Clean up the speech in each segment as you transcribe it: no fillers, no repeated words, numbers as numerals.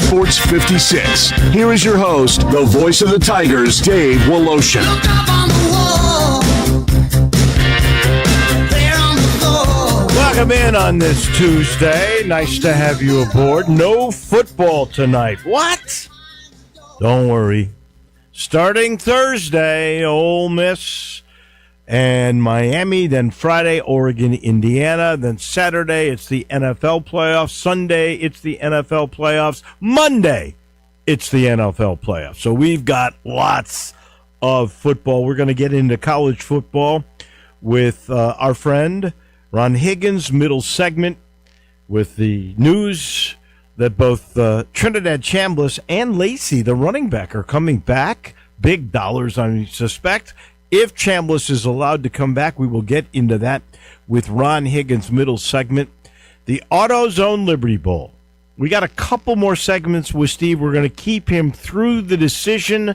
Sports 56. Here is your host, the voice of the Tigers, Dave Woloshin. Welcome in on this Tuesday. Nice to have you aboard. No football tonight. What? Don't worry. Starting Thursday, Ole Miss and Miami, then Friday, Oregon, Indiana, then Saturday, it's the NFL playoffs. Sunday, it's the NFL playoffs. Monday, it's the NFL playoffs. So we've got lots of football. We're going to get into college football with our friend Ron Higgins, middle segment, with the news that both Trinidad Chambliss and Lacey, the running back, are coming back. Big dollars, I suspect. If Chambliss is allowed to come back, we will get into that with Ron Higgins' middle segment. The AutoZone Liberty Bowl. We got a couple more segments with Steve. We're going to keep him through the decision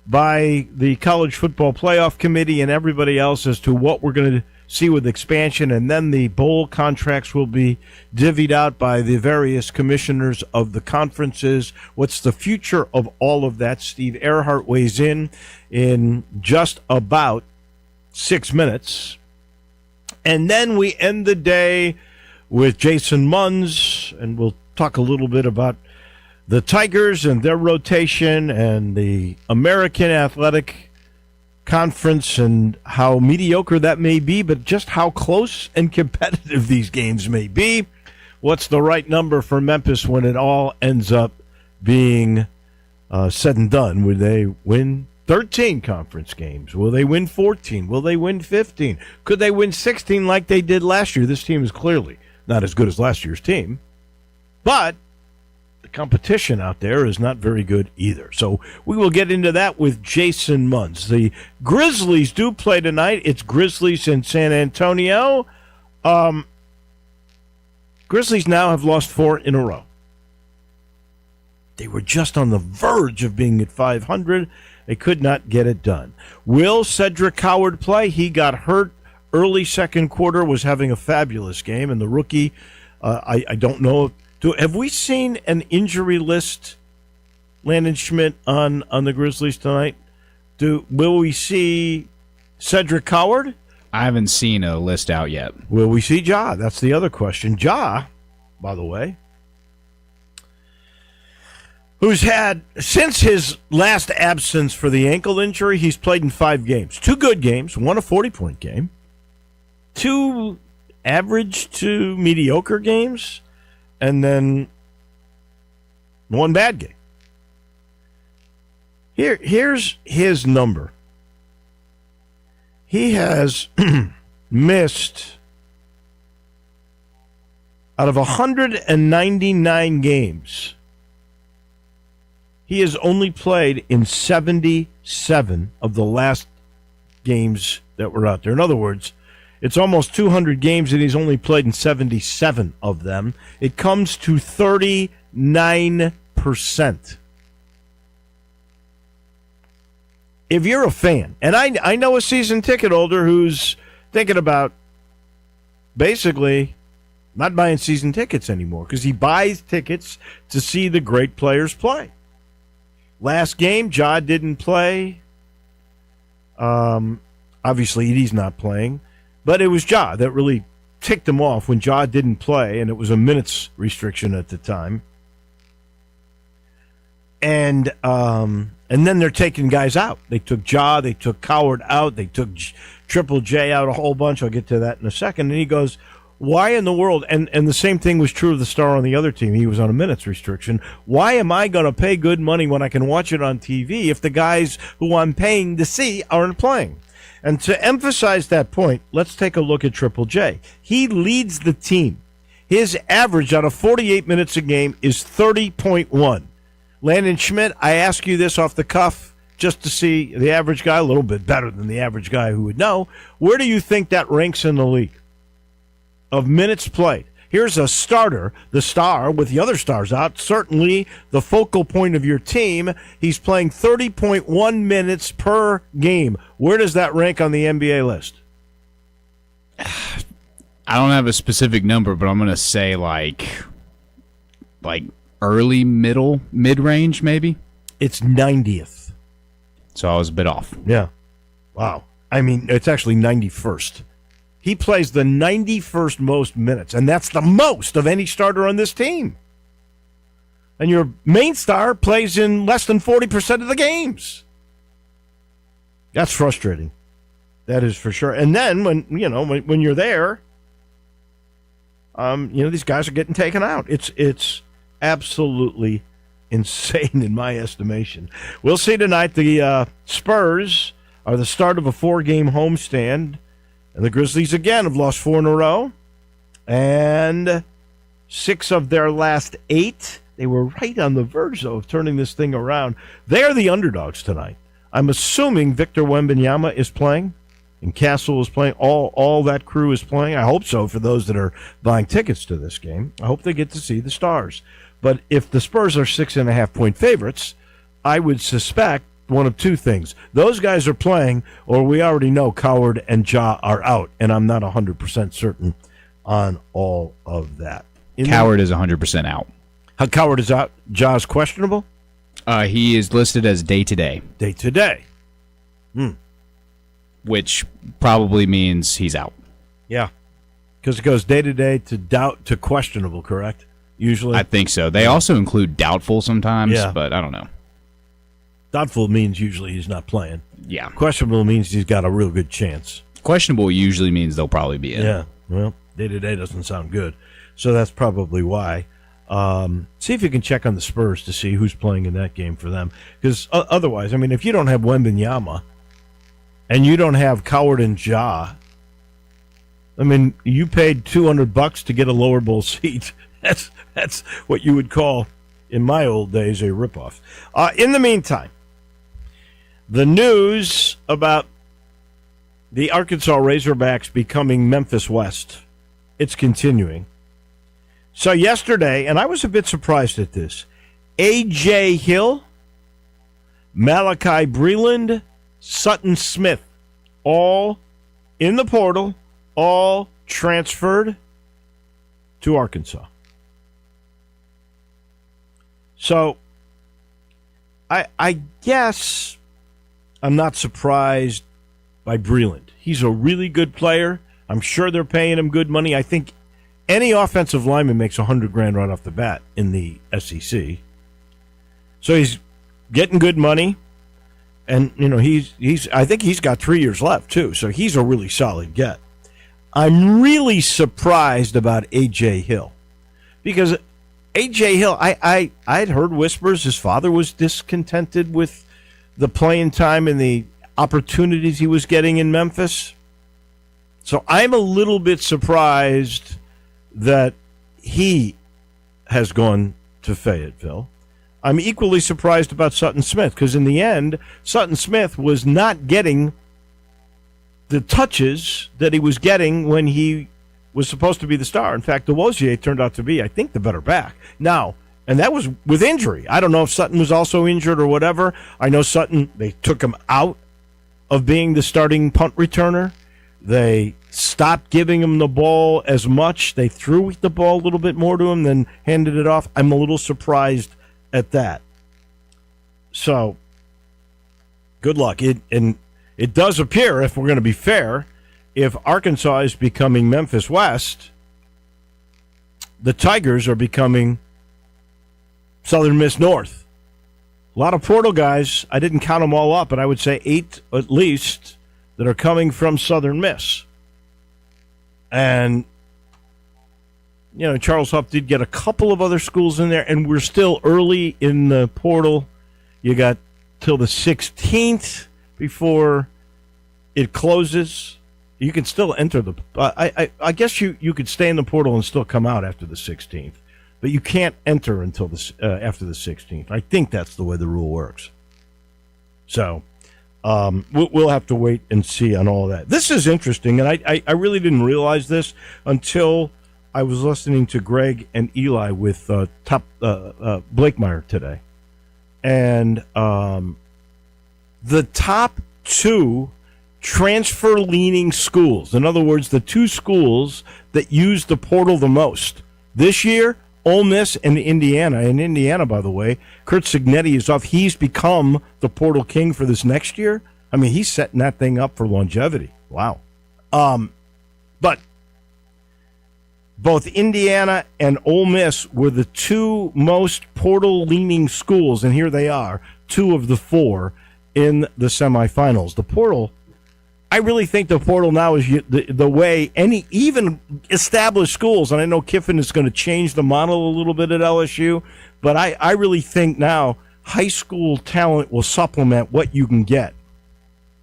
by the College Football Playoff Committee and everybody else as to what we're going to see with expansion, and then the bowl contracts will be divvied out by the various commissioners of the conferences. What's the future of all of that? Steve Earhart weighs in just about 6 minutes. And then we end the day with Jason Munz, and we'll talk a little bit about the Tigers and their rotation and the American Athletic Conference and how mediocre that may be, but just how close and competitive these games may be. What's the right number for Memphis when it all ends up being said and done? Will they win 13 conference games? Will they win 14? Will they win 15? Could they win 16 like they did last year? This team is clearly not as good as last year's team, but the competition out there is not very good either. So we will get into that with Jason Munz. The Grizzlies do play tonight. It's Grizzlies in San Antonio. Grizzlies now have lost 4 in a row. They were just on the verge of being at 500. They could not get it done. Will Cedric Howard play? He got hurt early second quarter, was having a fabulous game, and the rookie, I don't know. Have we seen an injury list, Landon Schmidt, on the Grizzlies tonight? Will we see Cedric Howard? I haven't seen a list out yet. Will we see Ja? That's the other question. Ja, by the way, who's had, since his last absence for the ankle injury, he's played in 5 games. 2 good games, 1 a 40-point game, 2 average to mediocre games, and then 1 bad game. Here's his number. He has missed, out of 199 games, he has only played in 77 of the last games that were out there. In other words, it's almost 200 games, and he's only played in 77 of them. It comes to 39%. If you're a fan, and I know a season ticket holder who's thinking about basically not buying season tickets anymore because he buys tickets to see the great players play. Last game, Ja didn't play. Obviously, Edey's not playing. But it was Ja that really ticked him off when Ja didn't play, and it was a minutes restriction at the time. And then they're taking guys out. They took Ja, they took Coward out, they took Triple J out a whole bunch. I'll get to that in a second. And he goes, why in the world, and the same thing was true of the star on the other team. He was on a minutes restriction. Why am I going to pay good money when I can watch it on TV if the guys who I'm paying to see aren't playing? And to emphasize that point, let's take a look at Triple J. He leads the team. His average out of 48 minutes a game is 30.1. Landon Schmidt, I ask you this off the cuff just to see the average guy, a little bit better than the average guy who would know. Where do you think that ranks in the league of minutes played? Here's a starter, the star with the other stars out, certainly the focal point of your team. He's playing 30.1 minutes per game. Where does that rank on the NBA list? I don't have a specific number, but I'm going to say like early mid-range maybe. It's 90th. So I was a bit off. Yeah. Wow. I mean, it's actually 91st. He plays the 91st most minutes, and that's the most of any starter on this team. And your main star plays in less than 40% of the games. That's frustrating. That is for sure. And then when you're there, these guys are getting taken out. It's absolutely insane in my estimation. We'll see tonight. The Spurs are the start of a 4-game homestand, and the Grizzlies again have lost 4 in a row, and 6 of their last 8. They were right on the verge, though, of turning this thing around. They're the underdogs tonight. I'm assuming Victor Wembanyama is playing, and Castle is playing. All that crew is playing. I hope so for those that are buying tickets to this game. I hope they get to see the Stars. But if the Spurs are 6.5-point favorites, I would suspect one of two things. Those guys are playing, or we already know Coward and Ja are out, and I'm not 100% certain on all of that. Coward is 100% out. Coward is out. Ja's questionable? He is listed as day-to-day. Day-to-day. Which probably means he's out. Yeah. Because it goes day-to-day to doubt to questionable, correct? Usually. I think so. They also include doubtful sometimes, Yeah. but I don't know. Doubtful means usually he's not playing. Yeah. Questionable means he's got a real good chance. Questionable usually means they'll probably be in. Yeah. Well, day-to-day doesn't sound good. So that's probably why. See if you can check on the Spurs to see who's playing in that game for them. Because otherwise, I mean, if you don't have Wembanyama and you don't have Coward and Ja, I mean, you paid $200 to get a lower bowl seat. That's what you would call, in my old days, a ripoff. In the meantime, the news about the Arkansas Razorbacks becoming Memphis West, it's continuing. So yesterday, and I was a bit surprised at this, A.J. Hill, Malachi Breland, Sutton Smith, all in the portal, all transferred to Arkansas. So I guess I'm not surprised by Breland. He's a really good player. I'm sure they're paying him good money. I think any offensive lineman makes $100,000 right off the bat in the SEC. So he's getting good money, and he's I think he's got 3 years left too. So he's a really solid get. I'm really surprised about A.J. Hill because A.J. Hill, I'd heard whispers his father was discontented with the playing time and the opportunities he was getting in Memphis. So I'm a little bit surprised that he has gone to Fayetteville. I'm equally surprised about Sutton Smith because in the end, Sutton Smith was not getting the touches that he was getting when he was supposed to be the star. In fact, DeWosier turned out to be, I think, the better back. Now, and that was with injury. I don't know if Sutton was also injured or whatever. I know Sutton, they took him out of being the starting punt returner. They stopped giving him the ball as much. They threw the ball a little bit more to him than handed it off. I'm a little surprised at that. So, good luck. It does appear, if we're going to be fair, if Arkansas is becoming Memphis West, the Tigers are becoming Southern Miss North. A lot of portal guys. I didn't count them all up, but I would say 8 at least that are coming from Southern Miss. And, Charles Huff did get a couple of other schools in there, and we're still early in the portal. You got till the 16th before it closes. You can still enter the. I guess you could stay in the portal and still come out after the 16th, but you can't enter until after the 16th. I think that's the way the rule works. So we'll have to wait and see on all that. This is interesting, and I really didn't realize this until I was listening to Greg and Eli with Blakemeyer today, and the top 2 transfer-leaning schools. In other words, the 2 schools that use the portal the most. This year, Ole Miss and Indiana. And Indiana, by the way, Curt Cignetti is off. He's become the portal king for this next year. I mean, he's setting that thing up for longevity. Wow. But both Indiana and Ole Miss were the two most portal-leaning schools, and here they are, 2 of the 4 in the semifinals. The portal, I really think the portal now is the way any even established schools, and I know Kiffin is going to change the model a little bit at LSU, but I really think now high school talent will supplement what you can get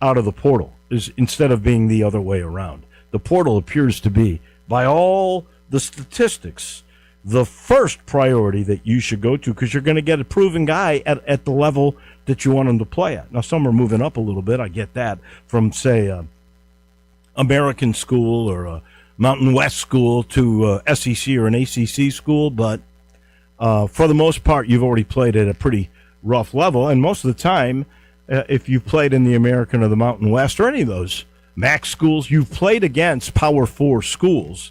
out of the portal instead of being the other way around. The portal appears to be, by all the statistics, the first priority that you should go to because you're going to get a proven guy at the level that you want him to play at. Now, some are moving up a little bit. I get that from, say, American school or a Mountain West school to SEC or an ACC school, but for the most part, you've already played at a pretty rough level, and most of the time, if you've played in the American or the Mountain West or any of those MAC schools, you've played against Power 4 schools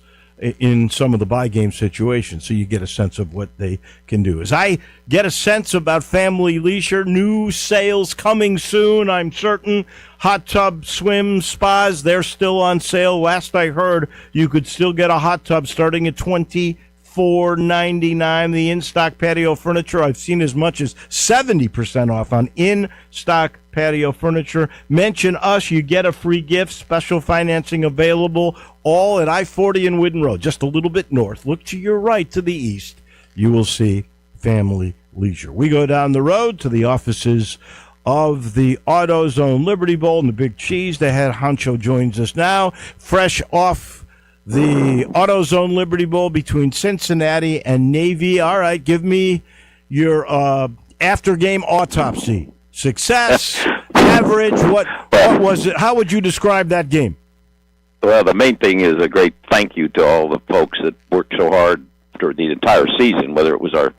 in some of the buy game situations, so you get a sense of what they can do. As I get a sense about Family Leisure, new sales coming soon, I'm certain. Hot tub, swim, spas, they're still on sale. Last I heard, you could still get a hot tub starting at $24.99. The in-stock patio furniture, I've seen as much as 70% off on in-stock patio furniture. Mention us, you get a free gift, special financing available, all at I-40 and Whidden Road, just a little bit north. Look to your right, to the east. You will see Family Leisure. We go down the road to the offices of the AutoZone Liberty Bowl and the Big Cheese. The head honcho joins us now, fresh off the AutoZone Liberty Bowl between Cincinnati and Navy. All right, give me your after-game autopsy. Success, average, what was it? How would you describe that game? Well, the main thing is a great thank you to all the folks that worked so hard for the entire season, whether it was our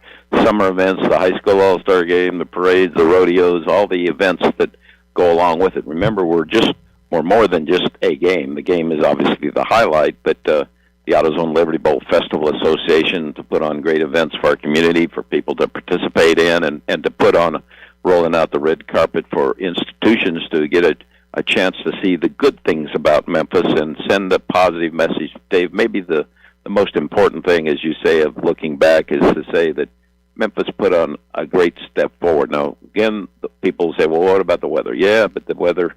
summer events, the high school all-star game, the parades, the rodeos, all the events that go along with it. Remember, we're more than just a game. The game is obviously the highlight, but the AutoZone Liberty Bowl Festival Association to put on great events for our community, for people to participate in, and to put on rolling out the red carpet for institutions to get a chance to see the good things about Memphis and send a positive message. Dave, maybe the most important thing, as you say, of looking back is to say that Memphis put on a great step forward. Now, again, people say, well, what about the weather? Yeah, but the weather,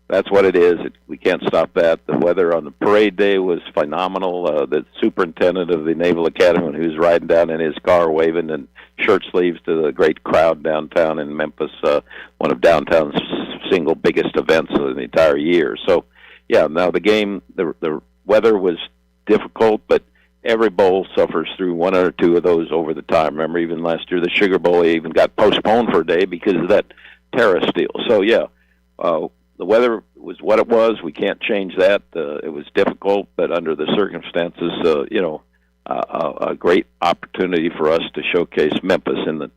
that's what it is. We can't stop that. The weather on the parade day was phenomenal. The superintendent of the Naval Academy, who was riding down in his car waving in shirt sleeves to the great crowd downtown in Memphis, one of downtown's single biggest events of the entire year. So, yeah, now the game, the weather was difficult, but every bowl suffers through one or two of those over the time. Remember, even last year, the Sugar Bowl even got postponed for a day because of that terrorist deal. So, yeah, the weather was what it was. We can't change that. It was difficult, but under the circumstances, a great opportunity for us to showcase Memphis. And the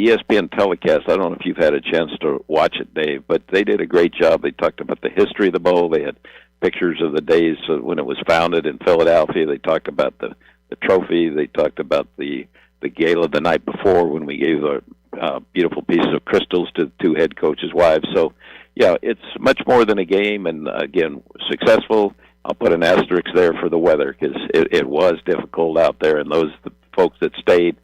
ESPN telecast, I don't know if you've had a chance to watch it, Dave, but they did a great job. They talked about the history of the bowl. They had pictures of the days when it was founded in Philadelphia. They talked about the trophy. They talked about the gala the night before when we gave a beautiful pieces of crystals to the 2 head coaches' wives. So, yeah, it's much more than a game, and, again, successful. I'll put an asterisk there for the weather because it was difficult out there, and the folks that stayed,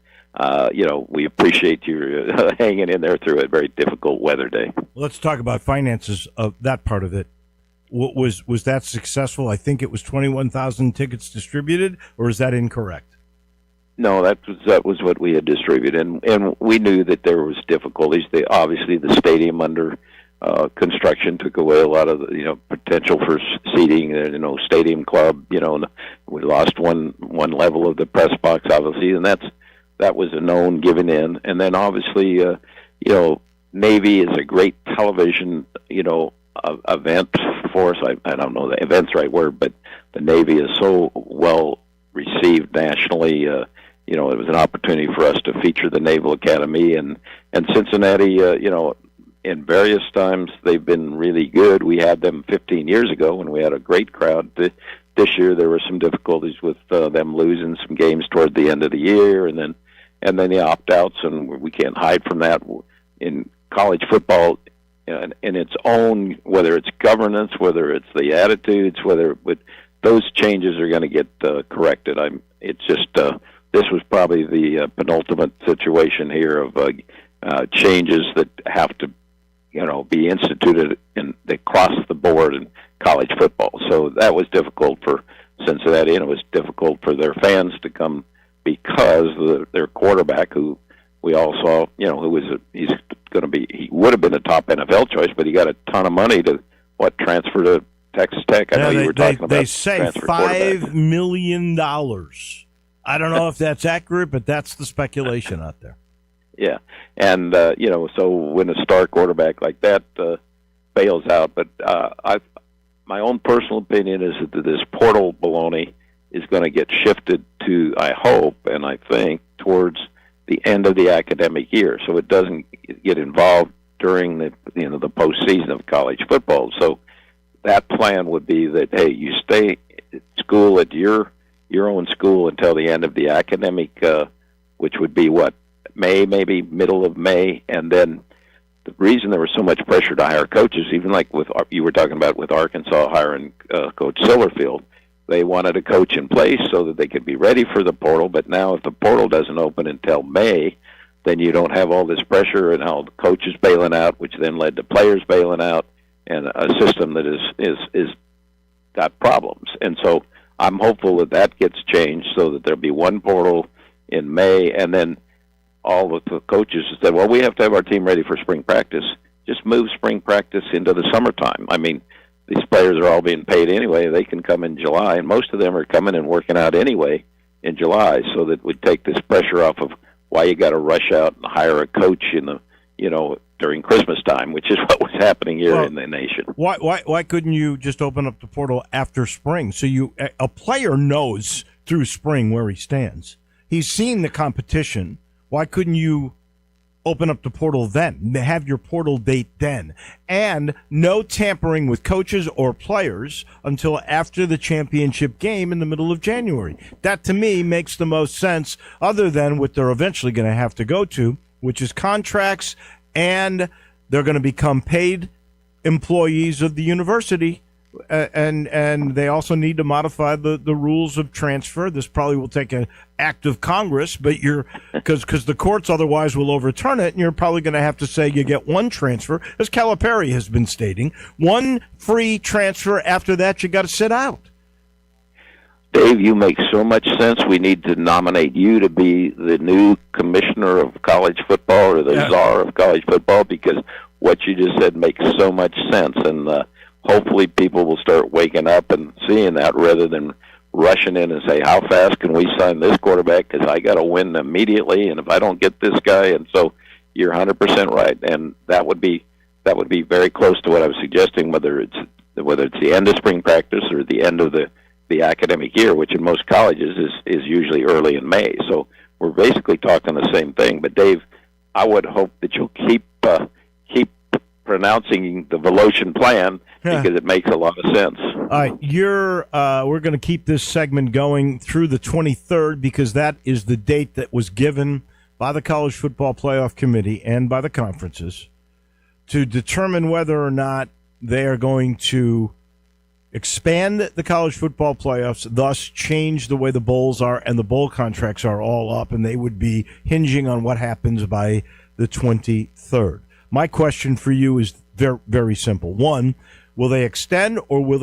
we appreciate you hanging in there through a very difficult weather day. Let's talk about finances of that part of it. Was that successful? I think it was 21,000 tickets distributed, or is that incorrect? No, that was what we had distributed, and we knew that there was difficulties. Obviously, the stadium under construction took away a lot of the potential for seating. Stadium club. We lost one level of the press box, obviously, and that was a known giving in. And then obviously, Navy is a great television event for us. I don't know the event's right word, but the Navy is so well received nationally. It was an opportunity for us to feature the Naval Academy and Cincinnati. In various times they've been really good. We had them 15 years ago when we had a great crowd. This year there were some difficulties with them losing some games toward the end of the year, and then and then the opt-outs, and we can't hide from that. In college football, in its own, whether it's governance, whether it's the attitudes, those changes are going to get corrected. It's just this was probably the penultimate situation here of changes that have to, be instituted across the board in college football. So that was difficult for Cincinnati, and it was difficult for their fans to come because their quarterback, who we all saw, he would have been a top NFL choice, but he got a ton of money to transfer to Texas Tech. I know you were talking about. They say $5 million. I don't know if that's accurate, but that's the speculation out there. Yeah, and so when a star quarterback like that bails out, but my own personal opinion is that this portal baloney is going to get shifted to, I hope, and I think, towards the end of the academic year, so it doesn't get involved during the the postseason of college football. So that plan would be that, hey, you stay at school at your own school until the end of the academic, which would be May, maybe middle of May, and then the reason there was so much pressure to hire coaches, even like you were talking about with Arkansas hiring Coach Silverfield, they wanted a coach in place so that they could be ready for the portal. But now if the portal doesn't open until May, then you don't have all this pressure and all the coaches bailing out, which then led to players bailing out, and a system that is got problems. And so I'm hopeful that gets changed so that there'll be one portal in May, and then all of the coaches said, well, we have to have our team ready for spring practice. Just move spring practice into the summertime. I mean, these players are all being paid anyway. They can come in July, and most of them are coming and working out anyway in July, so that would take this pressure off of why you got to rush out and hire a coach during Christmas time, which is what was happening here in the nation. Why couldn't you just open up the portal after spring so a player knows through spring where he stands? He's seen the competition. Why couldn't you open up the portal then? Have your portal date then. And no tampering with coaches or players until after the championship game in the middle of January. That, to me, makes the most sense, other than what they're eventually going to have to go to, which is contracts, and they're going to become paid employees of the university. And they also need to modify the rules of transfer. This probably will take an act of Congress, but because the courts otherwise will overturn it, and you're probably going to have to say you get one transfer, as Calipari has been stating, one free transfer. After that, you got to sit out. Dave, you make so much sense. We need to nominate you to be the new commissioner of college football, or the czar of college football, because what you just said makes so much sense. And hopefully people will start waking up and seeing that, rather than rushing in and say, how fast can we sign this quarterback, because I got to win immediately, and if I don't get this guy. And so you're 100% right, and that would be very close to what I was suggesting, whether it's the end of spring practice or the end of the academic year, which in most colleges is usually early in May. So we're basically talking the same thing. But Dave, I would hope that you'll keep pronouncing the Voloshin plan, because it makes a lot of sense. All right, we're going to keep this segment going through the 23rd, because that is the date that was given by the College Football Playoff Committee and by the conferences to determine whether or not they are going to expand the college football playoffs, thus change the way the bowls are, and the bowl contracts are all up, and they would be hinging on what happens by the 23rd. My question for you is very, very simple. One, will they extend, or will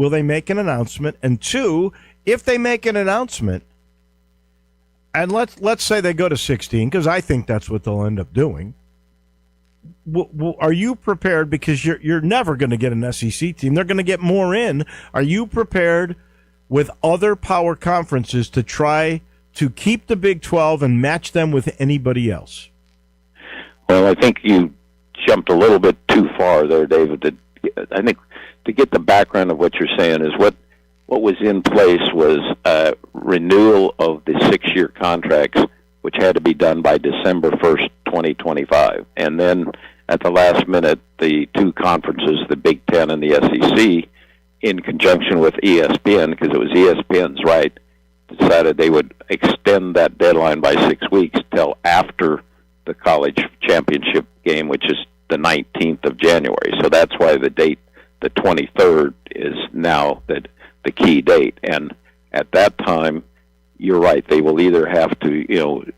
they make an announcement? And two, if they make an announcement, and let's say they go to 16, because I think that's what they'll end up doing. Are you prepared, because you're never going to get an SEC team? They're going to get more in. Are you prepared with other power conferences to try to keep the Big 12 and match them with anybody else? Well, I think you jumped a little bit too far there, David. I think to get the background of what you're saying is what was in place was a renewal of the 6-year contracts, which had to be done by December 1st, 2025. And then at the last minute, the two conferences, the Big Ten and the SEC, in conjunction with ESPN, because it was ESPN's right, decided they would extend that deadline by 6 weeks till after the college championship game, which is the 19th of January. So that's why the date, the 23rd, is now the key date. And at that time, you're right, they will either have to,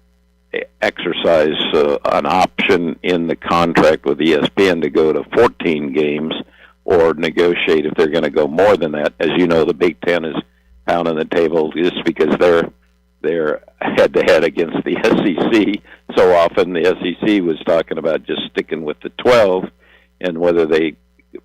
exercise an option in the contract with ESPN to go to 14 games or negotiate if they're going to go more than that. As you know, the Big Ten is pounding the table just because they're head-to-head against the SEC. So often the SEC was talking about just sticking with the 12, and whether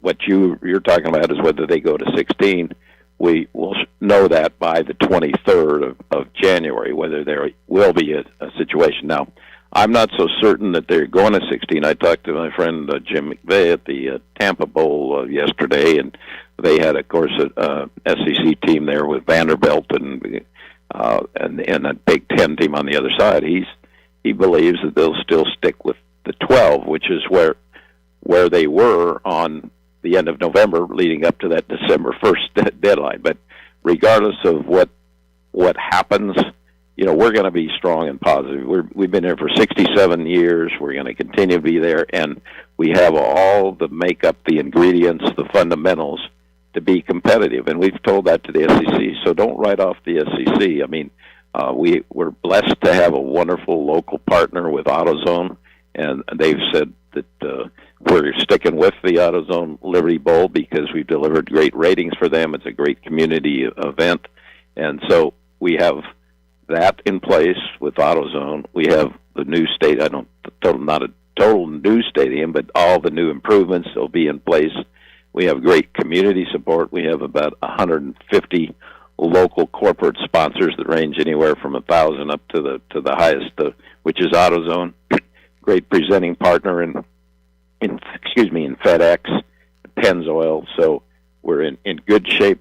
what you're talking about is whether they go to 16. We will know that by the 23rd of January, whether there will be a situation. Now, I'm not so certain that they're going to 16. I talked to my friend Jim McVeigh at the Tampa Bowl yesterday, and they had, of course, a SEC team there with Vanderbilt and a Big Ten team on the other side. He believes that they'll still stick with the 12, which is where they were on the end of November, leading up to that December 1st deadline. But regardless of what happens, we're going to be strong and positive. We've been there for 67 years. We're going to continue to be there, and we have all the makeup, the ingredients, the fundamentals to be competitive. And we've told that to the SEC. So don't write off the SEC. I mean, we're blessed to have a wonderful local partner with AutoZone, and they've said that we're sticking with the AutoZone Liberty Bowl because we've delivered great ratings for them. It's a great community event. And so we have that in place with AutoZone. We have the new not a total new stadium, but all the new improvements will be in place. We have great community support. We have about 150 local corporate sponsors that range anywhere from 1,000 up to the highest, which is AutoZone. Great presenting partner in FedEx, Pennzoil. So we're in good shape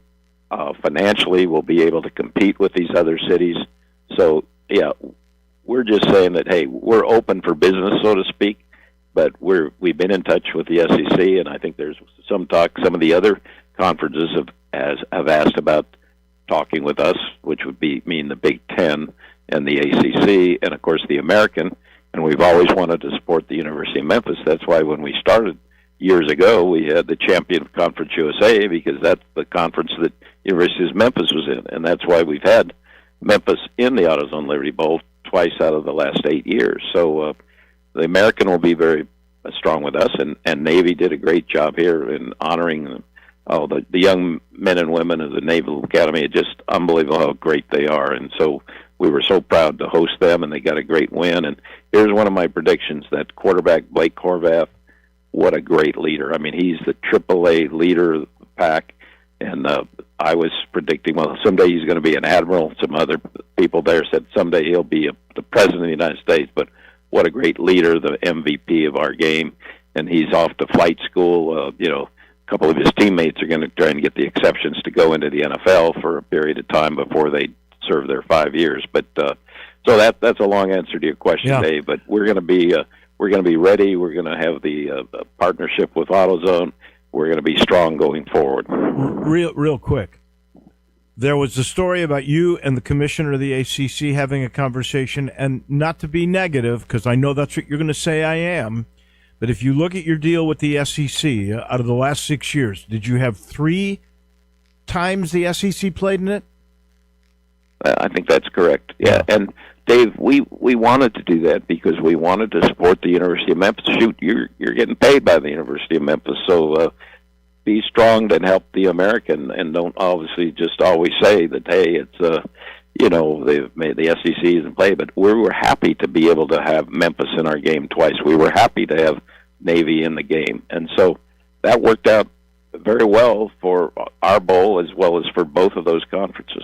financially. We'll be able to compete with these other cities. So yeah, we're just saying that, hey, we're open for business, so to speak. But we've been in touch with the SEC, and I think there's some talk. Some of the other conferences have asked about talking with us, which would mean the Big Ten and the ACC, and of course the American. And we've always wanted to support the University of Memphis. That's why when we started years ago, we had the Champion Conference USA, because that's the conference that University of Memphis was in. And that's why we've had Memphis in the AutoZone Liberty Bowl twice out of the last 8 years. So the American will be very strong with us, and Navy did a great job here in honoring the young men and women of the Naval Academy. It's just unbelievable how great they are. And so we were so proud to host them, and they got a great win. And here's one of my predictions, that quarterback, Blake Horvath, what a great leader. I mean, he's the AAA leader of the pack. And I was predicting, well, someday he's going to be an admiral. Some other people there said someday he'll be the president of the United States. But what a great leader, the MVP of our game. And he's off to flight school. A couple of his teammates are going to try and get the exceptions to go into the NFL for a period of time before they serve their 5 years. But so that's a long answer to your question, yeah, Dave. But we're going to be ready. We're going to have the partnership with AutoZone. We're going to be strong going forward. Real quick. There was a story about you and the commissioner of the ACC having a conversation, and not to be negative, because I know that's what you're going to say I am, but if you look at your deal with the SEC, out of the last 6 years, did you have 3 times the SEC played in it? I think that's correct. Yeah, and Dave, we wanted to do that because we wanted to support the University of Memphis. Shoot, you're getting paid by the University of Memphis, so be strong and help the American, and don't obviously just always say that, hey, it's the SEC isn't play. But we were happy to be able to have Memphis in our game twice. We were happy to have Navy in the game, and so that worked out very well for our bowl as well as for both of those conferences.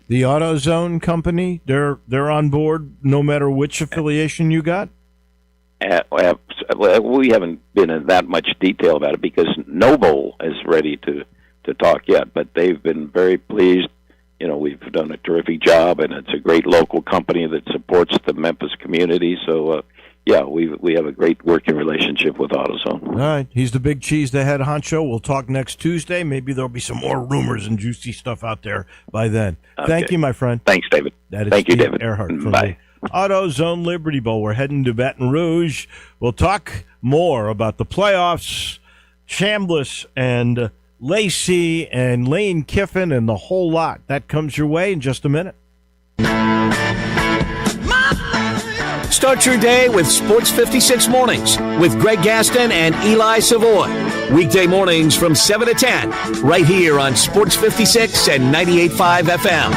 The AutoZone company, they're on board no matter which affiliation you got? We haven't been in that much detail about it because no bowl is ready to talk yet, but they've been very pleased. We've done a terrific job, and it's a great local company that supports the Memphis community. So, yeah, we have a great working relationship with AutoZone. All right. He's the big cheese, the head honcho. We'll talk next Tuesday. Maybe there'll be some more rumors and juicy stuff out there by then. Okay. Thank you, my friend. Thanks, David. That is Thank you, Steve David. Earhart from Bye. the AutoZone Liberty Bowl. We're heading to Baton Rouge. We'll talk more about the playoffs, Chambliss and Lacey and Lane Kiffin and the whole lot. That comes your way in just a minute. Start your day with Sports 56 Mornings with Greg Gaston and Eli Savoy. Weekday mornings from 7 to 10, right here on Sports 56 and 98.5 FM.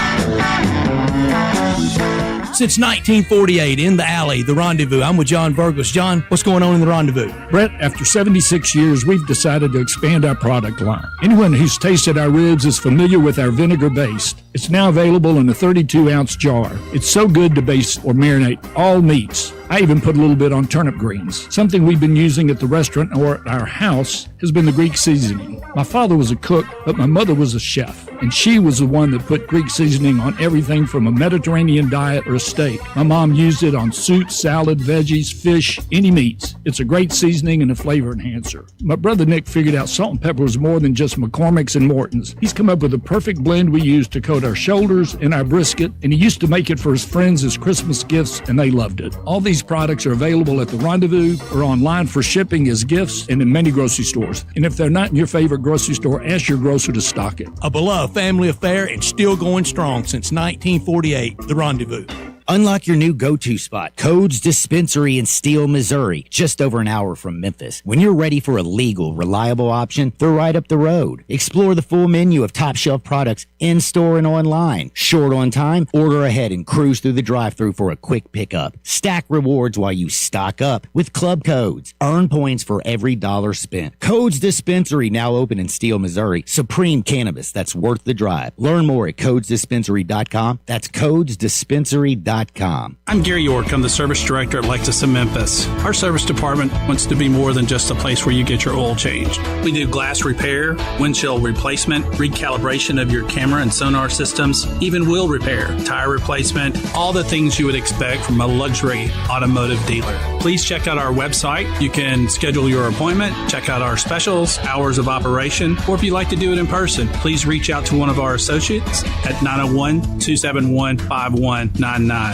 Since 1948, in the alley, the Rendezvous. I'm with John Burgos. John, what's going on in the Rendezvous? Brett, after 76 years, we've decided to expand our product line. Anyone who's tasted our ribs is familiar with our vinegar base. It's now available in a 32-ounce jar. It's so good to baste or marinate all meats. I even put a little bit on turnip greens. Something we've been using at the restaurant or at our house has been the Greek seasoning. My father was a cook, but my mother was a chef, and she was the one that put Greek seasoning on everything from a Mediterranean diet or a steak. My mom used it on soup, salad, veggies, fish, any meats. It's a great seasoning and a flavor enhancer. My brother Nick figured out salt and pepper was more than just McCormick's and Morton's. He's come up with a perfect blend we use to coat our shoulders and our brisket, and he used to make it for his friends as Christmas gifts, and they loved it. All these products are available at the Rendezvous or online for shipping as gifts and in many grocery stores. And if they're not in your favorite grocery store, ask your grocer to stock it. A beloved family affair and still going strong since 1948, the Rendezvous. Unlock your new go-to spot, Codes Dispensary in Steele, Missouri, just over an hour from Memphis. When you're ready for a legal, reliable option, they're right up the road. Explore the full menu of top-shelf products in-store and online. Short on time? Order ahead and cruise through the drive-thru for a quick pickup. Stack rewards while you stock up with Club Codes. Earn points for every dollar spent. Codes Dispensary, now open in Steele, Missouri. Supreme cannabis that's worth the drive. Learn more at CodesDispensary.com. That's CodesDispensary.com. I'm Gary York. I'm the service director at Lexus of Memphis. Our service department wants to be more than just a place where you get your oil changed. We do glass repair, windshield replacement, recalibration of your camera and sonar systems, even wheel repair, tire replacement, all the things you would expect from a luxury automotive dealer. Please check out our website. You can schedule your appointment, check out our specials, hours of operation, or if you'd like to do it in person, please reach out to one of our associates at 901-271-5199.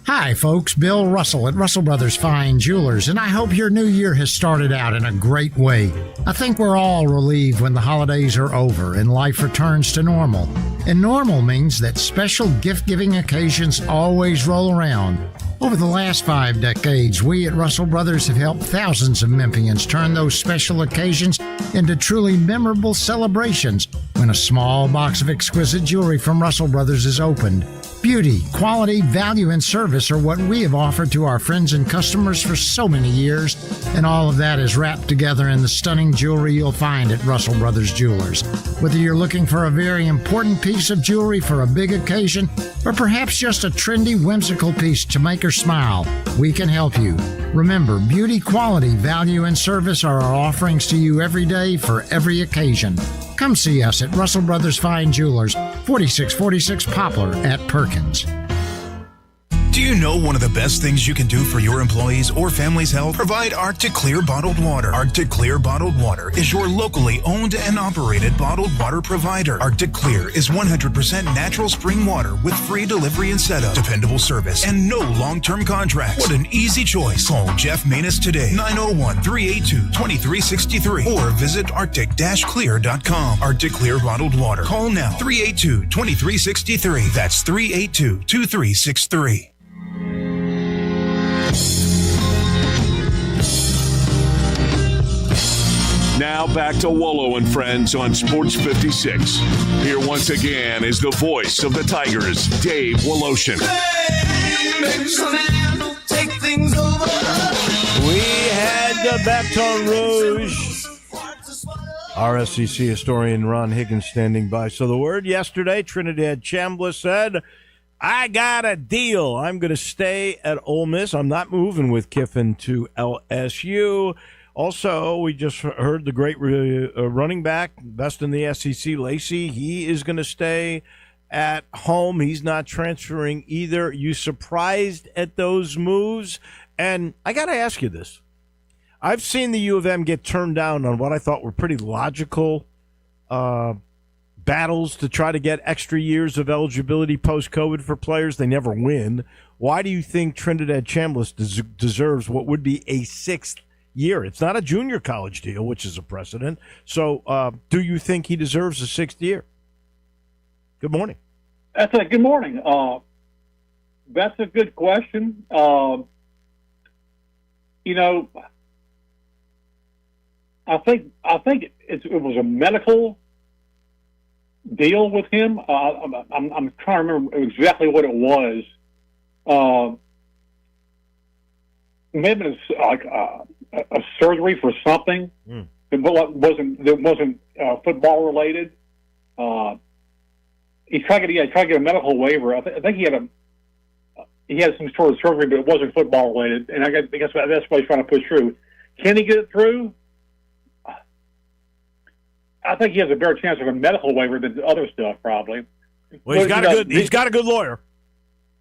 Hi, folks. Bill Russell at Russell Brothers Fine Jewelers, and I hope your new year has started out in a great way. I think we're all relieved when the holidays are over and life returns to normal. And normal means that special gift-giving occasions always roll around. Over the last 5 decades, we at Russell Brothers have helped thousands of Memphians turn those special occasions into truly memorable celebrations when a small box of exquisite jewelry from Russell Brothers is opened. Beauty, quality, value, and service are what we have offered to our friends and customers for so many years, and all of that is wrapped together in the stunning jewelry you'll find at Russell Brothers Jewelers. Whether you're looking for a very important piece of jewelry for a big occasion, or perhaps just a trendy, whimsical piece to make her smile, we can help you. Remember, beauty, quality, value, and service are our offerings to you every day for every occasion. Come see us at Russell Brothers Fine Jewelers, 4646 Poplar at Perkins. Do you know one of the best things you can do for your employees or family's health? Provide Arctic Clear bottled water. Arctic Clear bottled water is your locally owned and operated bottled water provider. Arctic Clear is 100% natural spring water with free delivery and setup, dependable service, and no long-term contracts. What an easy choice. Call Jeff Manus today, 901-382-2363, or visit arctic-clear.com. Arctic Clear bottled water. Call now, 382-2363. That's 382-2363. Now back to Wolo and Friends on Sports 56. Here once again is the voice of the Tigers, Dave Woloshin. We had Baton Rouge. Our SEC historian Ron Higgins standing by. So the word yesterday, Trinidad Chambliss said, I got a deal. I'm going to stay at Ole Miss. I'm not moving with Kiffin to LSU. Also, we just heard the great running back, best in the SEC, Lacey. He is going to stay at home. He's not transferring either. You surprised at those moves? And I got to ask you this. I've seen the U of M get turned down on what I thought were pretty logical battles to try to get extra years of eligibility post-COVID for players. They never win. Why do you think Trinidad Chambliss deserves what would be a 6th year? It's not a junior college deal, which is a precedent. So do you think he deserves a 6th year? Good morning. Good morning. That's a good question. I think it was a medical deal with him. I'm trying to remember exactly what it was. Maybe it's like a surgery for something that wasn't football related. He tried to get a medical waiver. I think he had some sort of surgery, but it wasn't football related. And I guess that's what he's trying to push through. Can he get it through? I think he has a better chance of a medical waiver than the other stuff, probably. Well, he's got a good lawyer.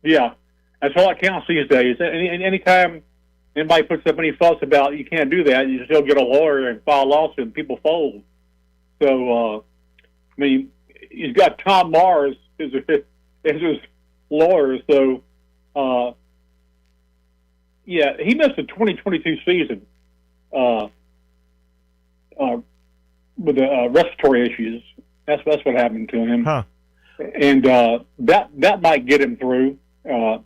Yeah, that's all that counts these days. Anytime anybody puts up any fuss about you can't do that, you still get a lawyer and file a lawsuit, and people fold. So, he's got Tom Mars as his lawyer. So, he missed the 2022 season with the respiratory issues. That's what happened to him. Huh. And that might get him through. Ole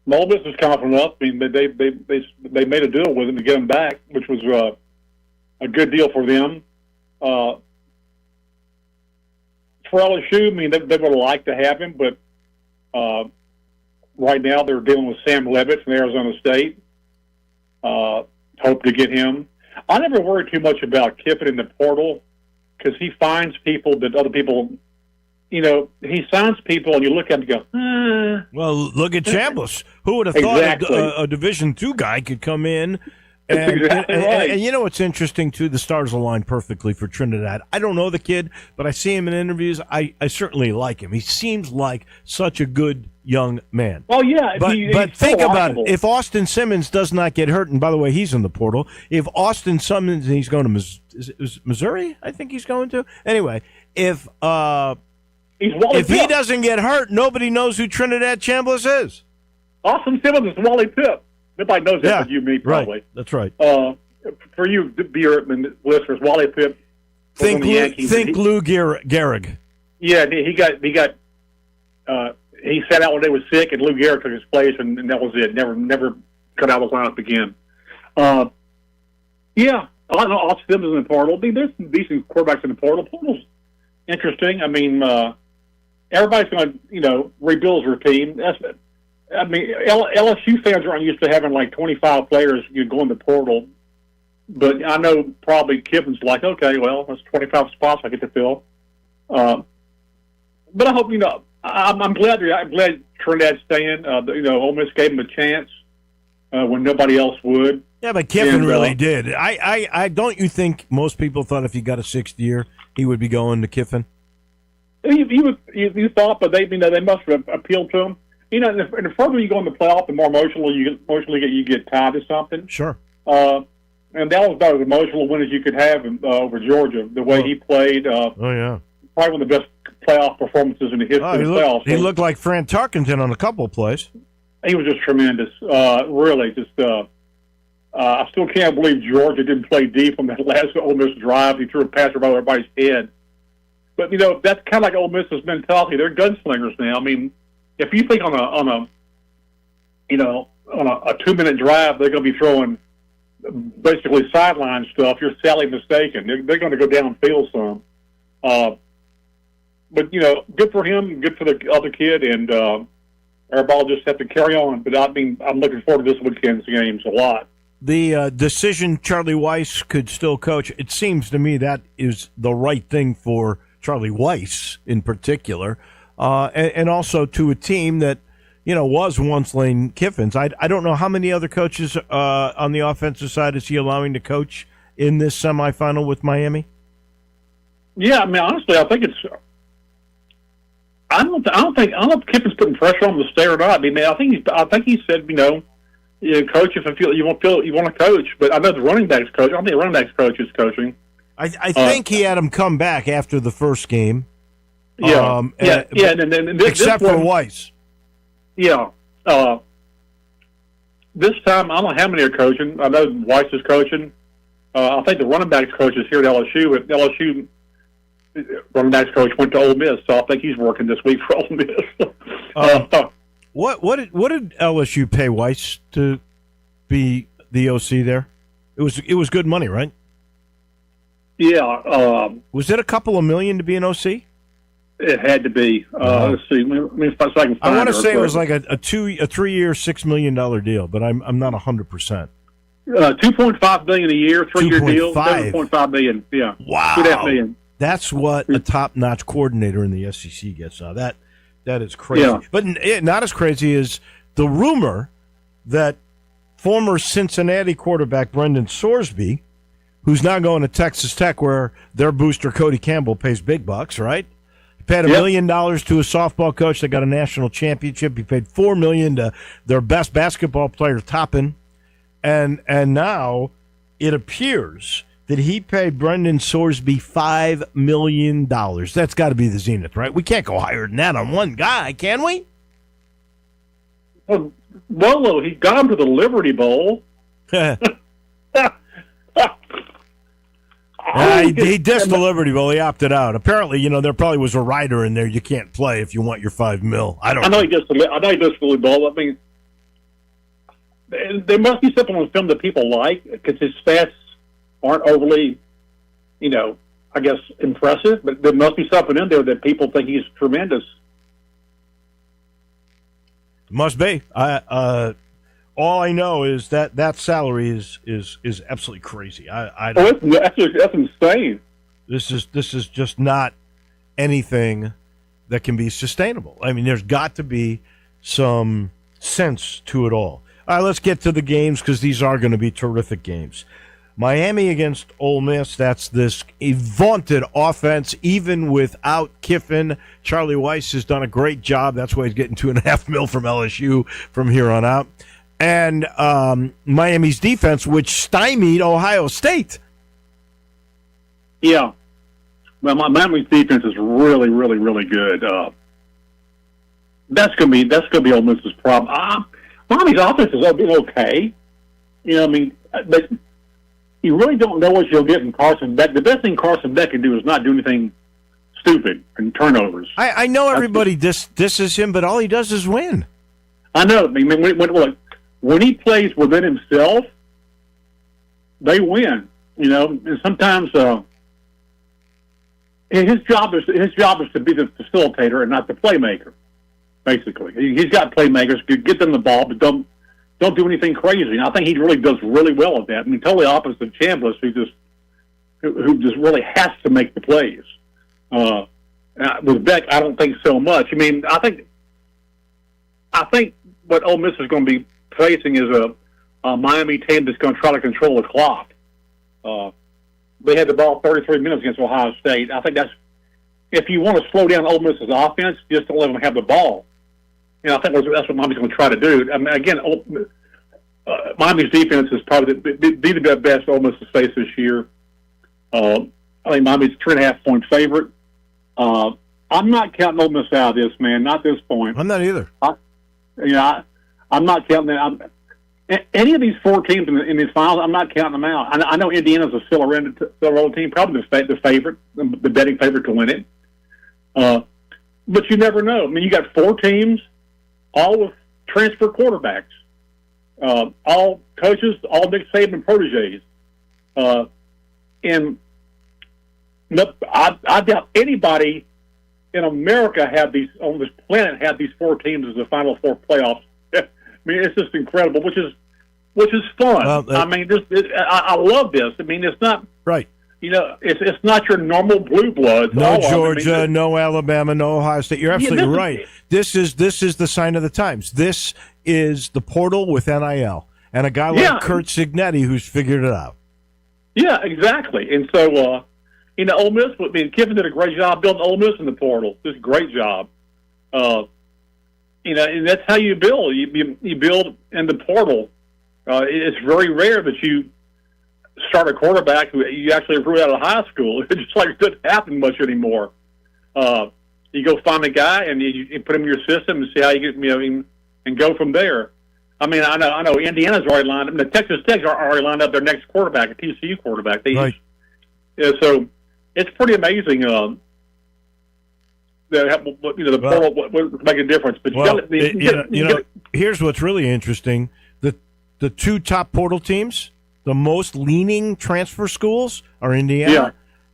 Miss is confident up. They made a deal with him to get him back, which was a good deal for them. For LSU, they would have liked to have him, but right now they're dealing with Sam Levitt from Arizona State. Hope to get him. I never worry too much about Kiffin in the portal because he finds people that other people, he signs people and you look at him and go, Well, look at Chambliss. Who would have thought a Division II guy could come in? And, and you know what's interesting, too? The stars align perfectly for Trinidad. I don't know the kid, but I see him in interviews. I certainly like him. He seems like such a good young man. Oh, yeah. But think about it. If Austin Simmons does not get hurt, and by the way, he's in the portal. If Austin Simmons, he's going to Missouri, I think he's going to. Anyway, if he doesn't get hurt, nobody knows who Trinidad Chambliss is. Austin Simmons is Wally Pipp. Nobody knows that but you, me, probably. Right. That's right. For you, beer listeners, Wally Pipp. Think Lou Gehrig. Yeah, he sat out when they was sick, and Lou Gehrig took his place, and that was it. Never cut out of the lineup again. I don't know. Austin Simmons in the portal. There's some decent quarterbacks in the portal. Portal's interesting. Everybody's going to, rebuild their team. LSU fans aren't used to having like 25 players go in the portal, but I know probably Kiffin's like, okay, well, that's 25 spots I get to fill. But I hope I'm glad Trinidad's staying. Ole Miss gave him a chance when nobody else would. Yeah, but Kiffin really did. I don't you think most people thought if he got a 6th year, he would be going to Kiffin? You thought, but they must have appealed to him. And the further you go in the playoff, the more emotional you get tied to something. Sure. And that was about as emotional a win as you could have over Georgia. The way he played. Probably one of the best playoff performances in the history of the playoffs. He looked like Fran Tarkenton on a couple of plays. He was just tremendous. Really, I still can't believe Georgia didn't play deep on that last Ole Miss drive. He threw a pass over everybody's head. But that's kind of like Ole Miss's mentality. They're gunslingers now. If you think on a 2-minute drive they're going to be throwing basically sideline stuff, you're sadly mistaken. They're going to go downfield some. But good for him, good for the other kid, and everybody will just have to carry on. But I'm looking forward to this weekend's games a lot. The decision Charlie Weis could still coach, it seems to me that is the right thing for Charlie Weis in particular. And also to a team that, was once Lane Kiffin's. I don't know how many other coaches on the offensive side is he allowing to coach in this semifinal with Miami? Yeah, honestly, I think it's. I don't know if Kiffin's putting pressure on him to stay or not. I think he said, coach if you want to coach. But I know the running backs coach. I don't think the running backs coach is coaching. I think he had him come back after the first game. Yeah, and then except for Weiss. Yeah. This time, I don't know how many are coaching. I know Weiss is coaching. I think the running backs coach is here at LSU. But LSU running backs coach went to Ole Miss, so I think he's working this week for Ole Miss. What did LSU pay Weiss to be the OC there? It was good money, right? Yeah. Was it a couple of million to be an OC? It had to be. Let's see. Let me see if I can find I want to say it was like a 3-year, $6 million deal, but I'm not 100%. $2.5 million a year, 3-year deal, $7.5 million. Yeah. Wow. $2.5 million. That's what a top-notch coordinator in the SEC gets now. That is crazy. Yeah. But not as crazy as the rumor that former Cincinnati quarterback Brendan Sorsby, who's now going to Texas Tech, where their booster Cody Campbell pays big bucks, right? He paid $1 million to a softball coach that got a national championship. He paid $4 million to their best basketball player, Toppin. And now it appears that he paid Brendan Sorsby $5 million. That's got to be the zenith, right? We can't go higher than that on one guy, can we? Well, he got him to the Liberty Bowl. He dissed the Liberty Bowl. He opted out. Apparently, there probably was a rider in there. You can't play if you want your $5 million. I know he dissed the Liberty Bowl. I mean, there must be something on film that people like because his stats aren't overly, I guess impressive. But there must be something in there that people think he's tremendous. Must be. All I know is that salary is absolutely crazy. That's insane. This is just not anything that can be sustainable. I mean, there's got to be some sense to it all. All right, let's get to the games because these are going to be terrific games. Miami against Ole Miss, that's this vaunted offense, even without Kiffin. Charlie Weiss has done a great job. That's why he's getting $2.5 million from LSU from here on out. And Miami's defense, which stymied Ohio State. Yeah. Well, Miami's defense is really, really, really good. That's gonna be Ole Miss's problem. Miami's offense has been okay. But you really don't know what you'll get from Carson Beck. The best thing Carson Beck can do is not do anything stupid and turnovers. I know everybody disses him, but all he does is win. I know. I mean, when he plays within himself, they win. And sometimes his job is to be the facilitator and not the playmaker. Basically, he's got playmakers. Get them the ball, but don't do anything crazy. And I think he really does really well at that. I mean, totally opposite of Chambliss, who just really has to make the plays. With Beck, I don't think so much. I mean, I think what Ole Miss is going to be facing is a Miami team that's going to try to control the clock. They had the ball 33 minutes against Ohio State. I think if you want to slow down Ole Miss's offense, just don't let them have the ball. I think that's what Miami's going to try to do. I mean, again, Miami's defense is probably the best Ole Miss has faced this year. I think Miami's 3.5-point favorite. I'm not counting Ole Miss out of this, man. Not at this point. I'm not either. I'm not counting them. Any of these four teams in these finals, I'm not counting them out. I know Indiana's a still team, probably the favorite, the betting favorite to win it. But you never know. I mean, you got four teams, all with transfer quarterbacks, all coaches, all Nick Saban proteges. And I doubt anybody in America on this planet have these four teams as the Final Four playoffs. I mean, it's just incredible, which is fun. I mean, I love this. I mean, it's not right. It's not your normal blue bloods. No Georgia, no Alabama, no Ohio State. You're absolutely right. This is the sign of the times. This is the portal with NIL and a guy like Curt Cignetti who's figured it out. Yeah, exactly. And so, Ole Miss. I mean, Kiffin did a great job building Ole Miss in the portal. Just a great job. And that's how you build. You build in the portal. It's very rare that you start a quarterback who you actually recruit out of high school. It just like doesn't happen much anymore. You go find a guy and you put him in your system and see how you get, and go from there. I mean, I know Indiana's already lined up. The Texas Tech are already lined up their next quarterback, a TCU quarterback. So it's pretty amazing. The portal would make a difference. But here's what's really interesting: the two top portal teams, the most leaning transfer schools, are Indiana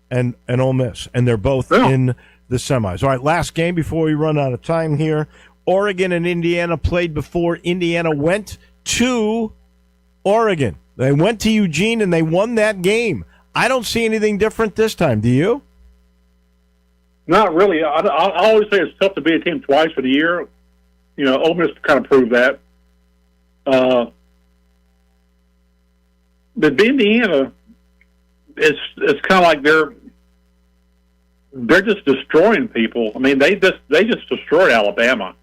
and Ole Miss, and they're both in the semis. All right, last game before we run out of time here. Oregon and Indiana played before Indiana went to Oregon. They went to Eugene and they won that game. I don't see anything different this time. Do you? Not really. I always say it's tough to beat a team twice for the year. Ole Miss kind of proved that. But Indiana, it's kind of like they're just destroying people. I mean, they just destroyed Alabama.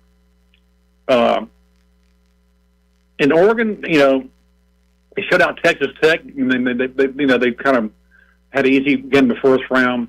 In Oregon, they shut out Texas Tech, and then they kind of had an easy game in the first round.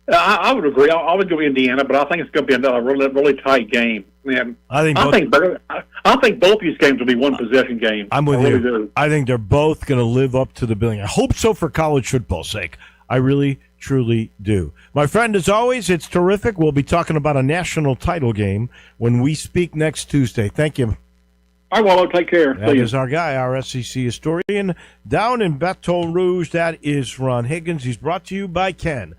I would agree. I would go Indiana, but I think it's going to be another really tight game. Man, I think both these games will be one possession games. I'm with you. I think they're both going to live up to the billing. I hope so for college football's sake. I really, truly do. My friend, as always, it's terrific. We'll be talking about a national title game when we speak next Tuesday. Thank you. All right, Wallo, take care. That is our guy, our SEC historian down in Baton Rouge. That is Ron Higgins. He's brought to you by Ken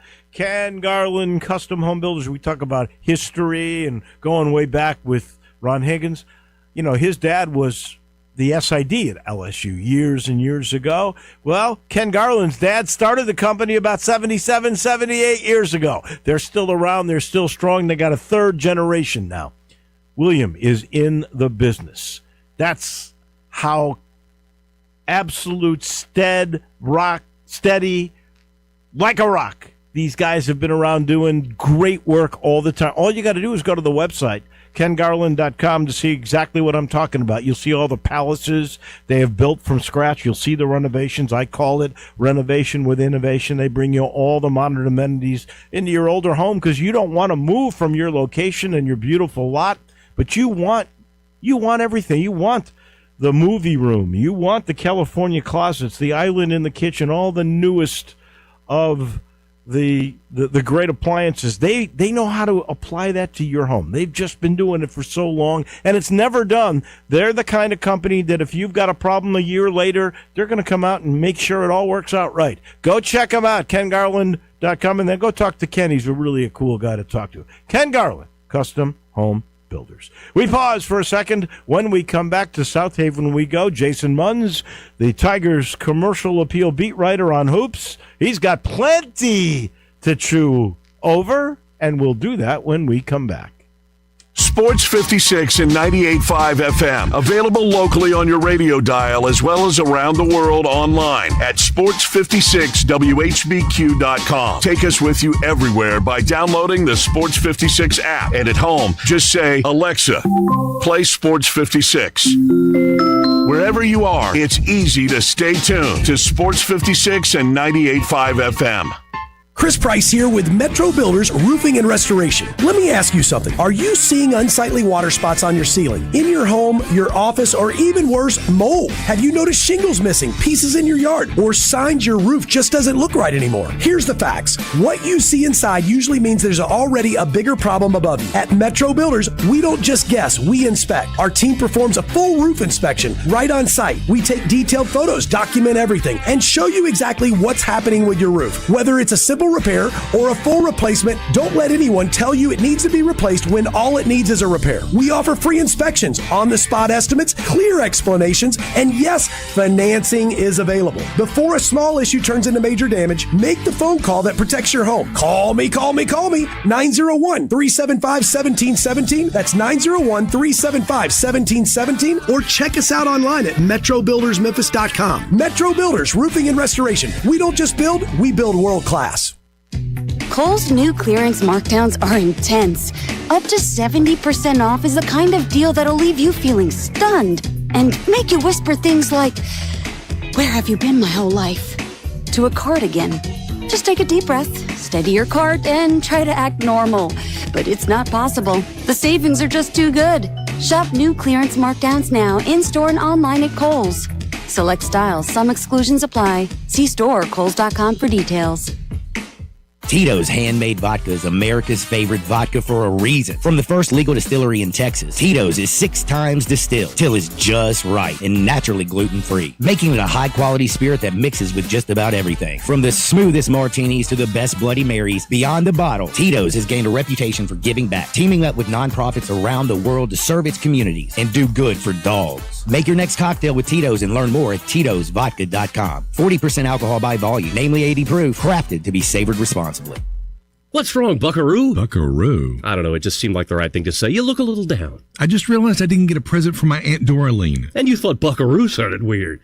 Garland Custom Home Builders. We talk about history and going way back with Ron Higgins. His dad was the SID at LSU years and years ago. Well, Ken Garland's dad started the company about 77, 78 years ago. They're still around. They're still strong. They got a third generation now. William is in the business. That's how absolute steady, like a rock. These guys have been around doing great work all the time. All you got to do is go to the website, KenGarland.com, to see exactly what I'm talking about. You'll see all the palaces they have built from scratch. You'll see the renovations. I call it renovation with innovation. They bring you all the modern amenities into your older home because you don't want to move from your location and your beautiful lot, but you want everything. You want the movie room. You want the California closets, the island in the kitchen, all the newest of the great appliances. They know how to apply that to your home. They've just been doing it for so long, and it's never done. They're the kind of company that if you've got a problem a year later, they're going to come out and make sure it all works out right. Go check them out, KenGarland.com, and then go talk to Ken. He's really a cool guy to talk to. Ken Garland, Custom Home Builders. We pause for a second. When we come back to South Haven, we go. Jason Munz, the Tigers commercial appeal beat writer on Hoops. He's got plenty to chew over, and we'll do that when we come back. Sports 56 and 98.5 FM. Available locally on your radio dial as well as around the world online at sports56whbq.com. Take us with you everywhere by downloading the Sports 56 app. And at home, just say, Alexa, play Sports 56. Wherever you are, it's easy to stay tuned to Sports 56 and 98.5 FM. Chris Price here with Metro Builders Roofing and Restoration. Let me ask you something. Are you seeing unsightly water spots on your ceiling, in your home, your office, or even worse, mold? Have you noticed shingles missing, pieces in your yard, or signs your roof just doesn't look right anymore? Here's the facts. What you see inside usually means there's already a bigger problem above you. At Metro Builders, we don't just guess, we inspect. Our team performs a full roof inspection right on site. We take detailed photos, document everything, and show you exactly what's happening with your roof. Whether it's a simple repair or a full replacement, don't let anyone tell you it needs to be replaced when all it needs is a repair. We offer free inspections, on-the-spot estimates, clear explanations, and yes, financing is available. Before a small issue turns into major damage, make the phone call that protects your home. Call me. 901-375-1717. That's 901-375-1717. Or check us out online at metrobuildersmemphis.com. Metro Builders Roofing and Restoration. We don't just build, we build world class. Kohl's new clearance markdowns are intense. Up to 70% off is the kind of deal that'll leave you feeling stunned. and make you whisper things like, "Where have you been my whole life?" to a cardigan. Just take a deep breath, steady your cart, and try to act normal. But it's not possible. The savings are just too good. Shop new clearance markdowns now, in-store and online at Kohl's. Select styles, some exclusions apply. See store or Kohl's.com for details. Tito's Handmade Vodka is America's favorite vodka for a reason. From the first legal distillery in Texas, Tito's is 6 times distilled till it's just right and naturally gluten-free, making it a high-quality spirit that mixes with just about everything. From the smoothest martinis to the best Bloody Marys, beyond the bottle, Tito's has gained a reputation for giving back, teaming up with nonprofits around the world to serve its communities and do good for dogs. Make your next cocktail with Tito's and learn more at Tito'sVodka.com. 40% alcohol by volume, namely 80 proof, crafted to be savored responsibly. What's wrong, Buckaroo? Buckaroo? I don't know. It just seemed like the right thing to say. You look a little down. I just realized I didn't get a present from my Aunt Doraline. And you thought Buckaroo sounded weird.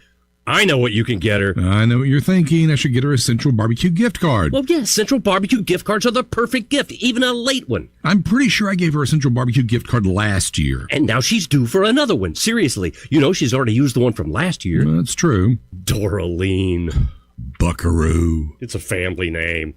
I know what you can get her. I know what you're thinking. I should get her a Central Barbecue gift card. Well, yes, Central Barbecue gift cards are the perfect gift, even a late one. I'm pretty sure I gave her a Central Barbecue gift card last year. And now she's due for another one. Seriously, you know she's already used the one from last year. That's true. Doraline. Buckaroo. It's a family name.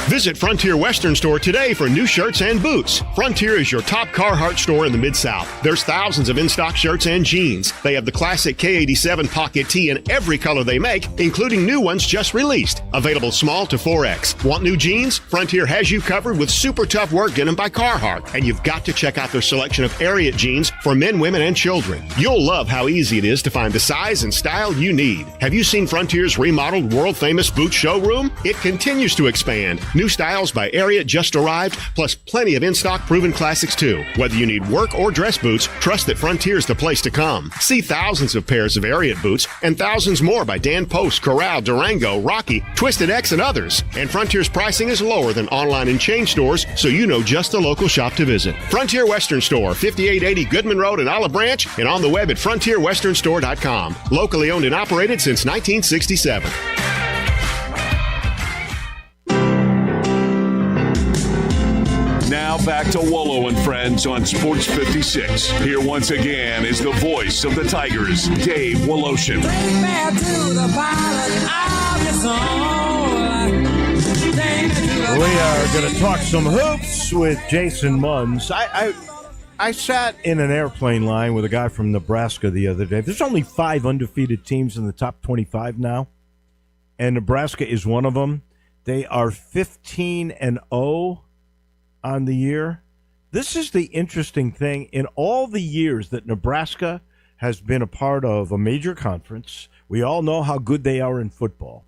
Visit Frontier Western Store today for new shirts and boots. Frontier is your top Carhartt store in the Mid-South. There's thousands of in-stock shirts and jeans. They have the classic K87 pocket tee in every color they make, including new ones just released. Available small to 4X. Want new jeans? Frontier has you covered with super tough work denim by Carhartt. And you've got to check out their selection of Ariat jeans for men, women, and children. You'll love how easy it is to find the size and style you need. Have you seen Frontier's remodeled world-famous boot showroom? It continues to expand. New styles by Ariat just arrived, plus plenty of in-stock proven classics too. Whether you need work or dress boots, trust that Frontier's the place to come. See thousands of pairs of Ariat boots and thousands more by Dan Post, Corral, Durango, Rocky, Twisted X, and others. And Frontier's pricing is lower than online and chain stores, so you know just the local shop to visit. Frontier Western Store, 5880 Goodman Road in Olive Branch, and on the web at frontierwesternstore.com. Locally owned and operated since 1967. Now back to Wolo and Friends on Sports 56. Here once again is the voice of the Tigers, Dave Woloshin. We are going to talk some hoops with Jason Munz. I sat in an airplane line with a guy from Nebraska the other day. There's only 5 undefeated teams in the top 25 now, and Nebraska is one of them. They are 15-0 on the year. This is the interesting thing. In all the years that Nebraska has been a part of a major conference, we all know how good they are in football.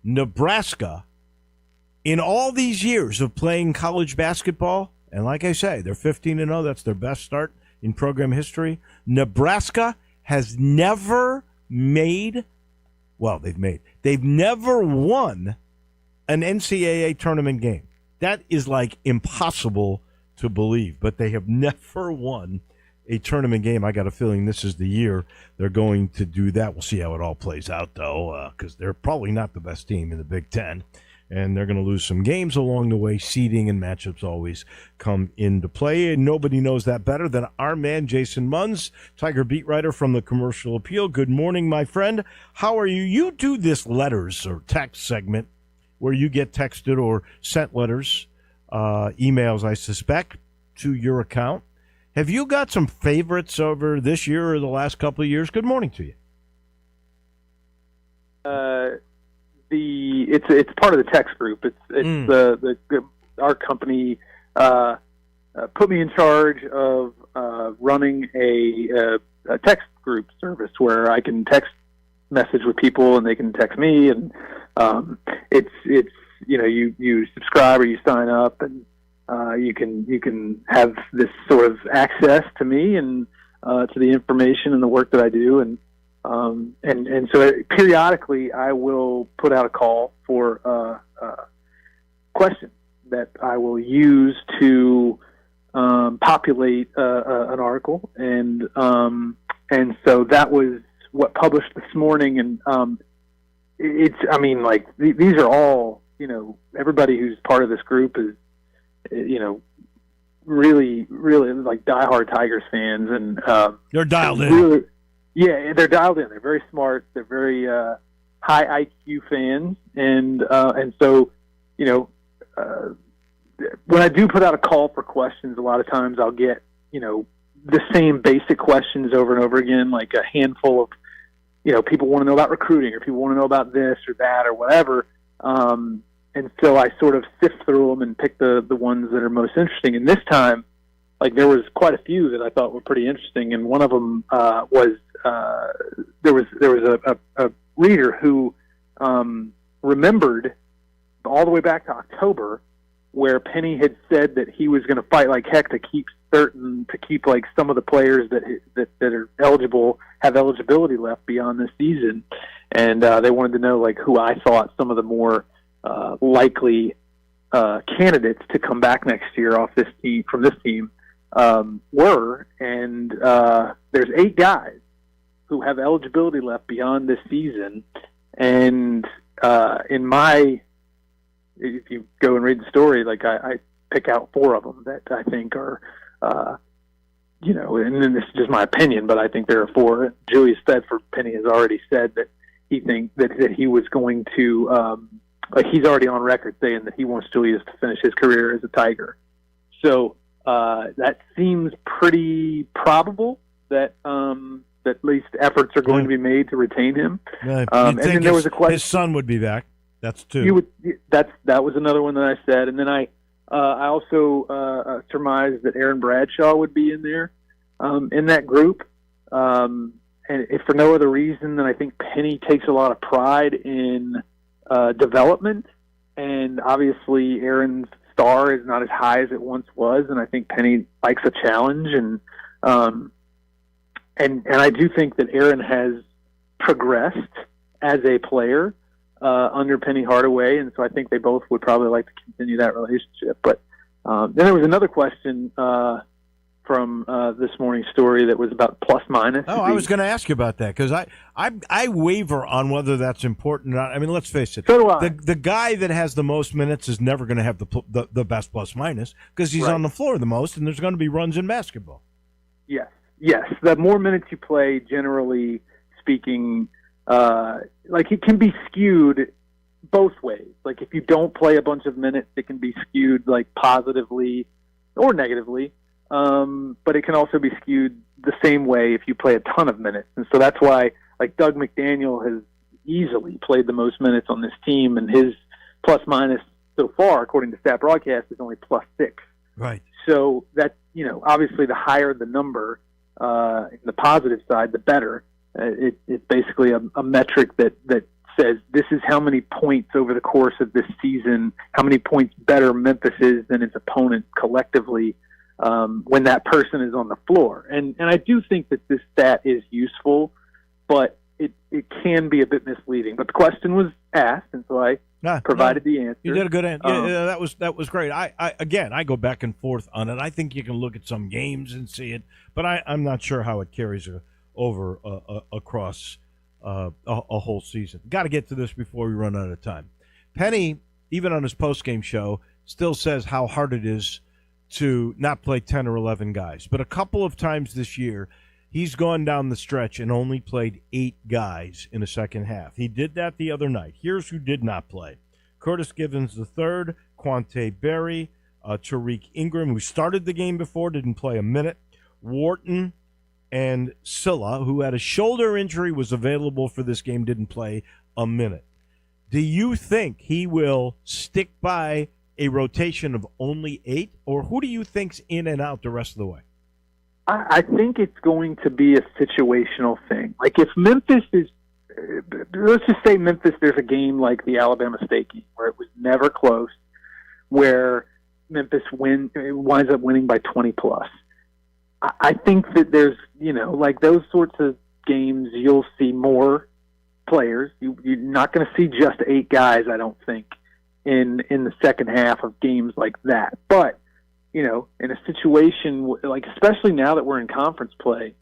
Nebraska, in all these years of playing college basketball, and like I say, they're 15-0. That's their best start in program history. Nebraska has never they've never won an NCAA tournament game. That is like impossible to believe, but they have never won a tournament game. I got a feeling this is the year they're going to do that. We'll see how it all plays out, though, because they're probably not the best team in the Big Ten, and they're going to lose some games along the way. Seeding and matchups always come into play, and nobody knows that better than our man, Jason Munz, Tiger beat writer from the Commercial Appeal. Good morning, my friend. How are you? You do this letters or text segment where you get texted or sent letters, emails, I suspect, to your account. Have you got some favorites over this year or the last couple of years? Good morning to you. It's part of the text group. It's our company put me in charge of running a text group service where I can text message with people and they can text me, and it's you subscribe or you sign up, and you can have this sort of access to me and to the information and the work that I do, and so periodically I will put out a call for questions that I will use to populate an article, and so that was what published this morning, and these are all, everybody who's part of this group is, really, really like diehard Tigers fans, and they're dialed in. Really, yeah, they're dialed in. They're very smart. They're very high IQ fans, and so when I do put out a call for questions, a lot of times I'll get the same basic questions over and over again, like a handful of people want to know about recruiting, or people want to know about this or that or whatever. And so I sort of sift through them and pick the ones that are most interesting. And this time, like, there was quite a few that I thought were pretty interesting. And one of them was there was a reader who remembered all the way back to October, where Penny had said that he was going to fight like heck to keep like some of the players that are eligible, have eligibility left beyond this season. And they wanted to know like who I thought some of the more likely candidates to come back next year from this team were. And there's 8 guys who have eligibility left beyond this season. And if you go and read the story, like I pick out 4 of them that I think are, and then this is just my opinion, but I think there are 4. Julius Bedford Penny has already said that he thinks that he was going to, he's already on record saying that he wants Julius to finish his career as a Tiger. So that seems pretty probable that at least efforts are going to be made to retain him. And then there was a question. His son would be back. That's 2. That was another one that I said, and then I also surmised that Aaron Bradshaw would be in there in that group, and if for no other reason than I think Penny takes a lot of pride in development, and obviously Aaron's star is not as high as it once was, and I think Penny likes a challenge, and I do think that Aaron has progressed as a player under Penny Hardaway, and so I think they both would probably like to continue that relationship. But then there was another question from this morning's story that was about plus minus. Oh, I was going to ask you about that, because I waver on whether that's important or not. I mean, let's face it. So do I. The guy that has the most minutes is never going to have the best plus minus, because he's on the floor the most, and there's going to be runs in basketball. Yes. The more minutes you play, generally speaking, like it can be skewed both ways. Like if you don't play a bunch of minutes, it can be skewed like positively or negatively. But it can also be skewed the same way if you play a ton of minutes. And so that's why like Doug McDaniel has easily played the most minutes on this team, and his plus minus so far, according to Stat Broadcast, is only plus 6. Right. So that, obviously the higher the number, in the positive side, the better. It's basically a metric that says this is how many points over the course of this season, how many points better Memphis is than its opponent collectively when that person is on the floor. And I do think that this stat is useful, but it can be a bit misleading. But the question was asked, and so I provided the answer. You did a good answer. Yeah, that was great. I go back and forth on it. I think you can look at some games and see it, but I'm not sure how it carries over across a whole season. Got to get to this before we run out of time. Penny, even on his post-game show, still says how hard it is to not play 10 or 11 guys. But a couple of times this year, he's gone down the stretch and only played 8 guys in the second half. He did that the other night. Here's who did not play: Curtis Givens III, Quante Berry, Tariq Ingram, who started the game before, didn't play a minute, Wharton, and Silla, who had a shoulder injury, was available for this game, didn't play a minute. Do you think he will stick by a rotation of only 8, or who do you think's in and out the rest of the way? I think it's going to be a situational thing. Like if Memphis is, let's just say Memphis, there's a game like the Alabama State game where it was never close, where Memphis winds up winning by 20 plus. I think that there's, like those sorts of games, you'll see more players. You're not going to see just 8 guys, I don't think, in the second half of games like that. But, in a situation, like especially now that we're in conference play,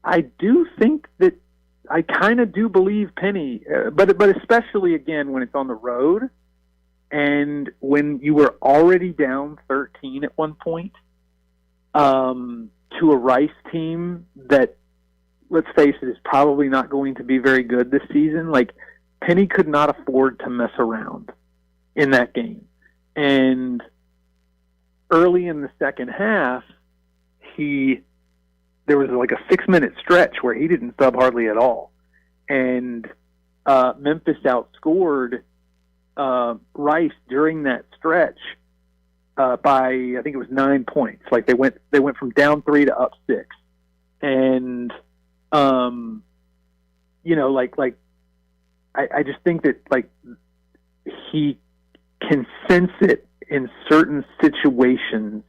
I do think that I kind of do believe Penny, but especially, again, when it's on the road and when you were already down 13 at one point, to a Rice team that, let's face it, is probably not going to be very good this season. Like, Penny could not afford to mess around in that game. And early in the second half, there was like a 6-minute stretch where he didn't sub hardly at all. And Memphis outscored Rice during that stretch by, I think it was 9 points. Like they went from down 3 to up 6. And I just think that like he can sense it in certain situations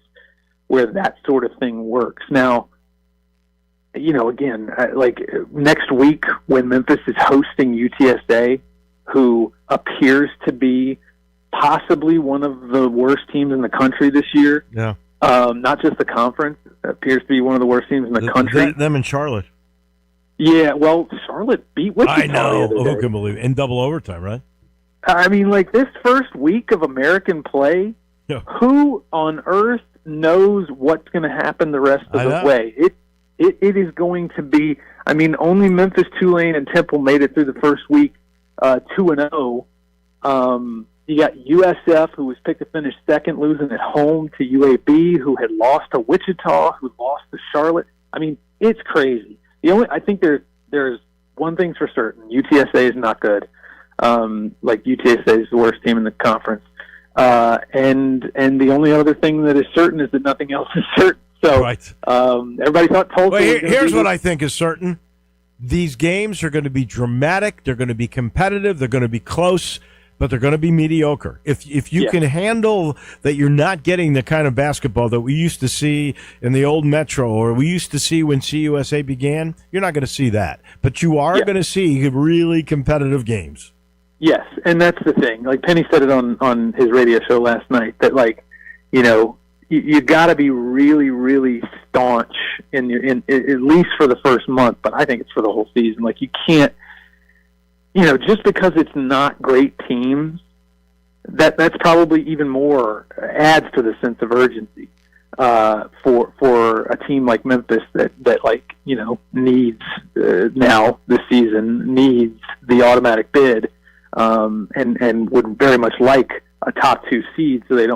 where that sort of thing works. Now, again, like next week when Memphis is hosting UTSA, who appears to be possibly one of the worst teams in the country this year. Yeah. Not just the conference, appears to be one of the worst teams in the country. Them in Charlotte. Yeah, well, Charlotte beat Wichita. I know. The other day. Who can believe it? In double overtime, right? I mean, like this first week of American play, who on earth knows what's going to happen the rest of the way? It is going to be. I mean, only Memphis, Tulane, and Temple made it through the first week 2-0. You got USF, who was picked to finish second, losing at home to UAB, who had lost to Wichita, who lost to Charlotte. I mean, it's crazy. I think there's one thing's for certain: UTSA is not good. Like UTSA is the worst team in the conference, and the only other thing that is certain is that nothing else is certain. So, right. Everybody thought Tulsa. Well, here's what I think is certain: these games are going to be dramatic. They're going to be competitive. They're going to be close, but they're going to be mediocre. If you can handle that, you're not getting the kind of basketball that we used to see in the old Metro or we used to see when CUSA began. You're not going to see that, but you are going to see really competitive games. Yes, and that's the thing. Like Penny said it on his radio show last night that, like, you got to be really, really staunch in at least for the first month, but I think it's for the whole season. Like, you can't, just because it's not great teams, that's probably even more adds to the sense of urgency for a team like Memphis that needs now this season needs the automatic bid. And would very much like a top 2 seed, so they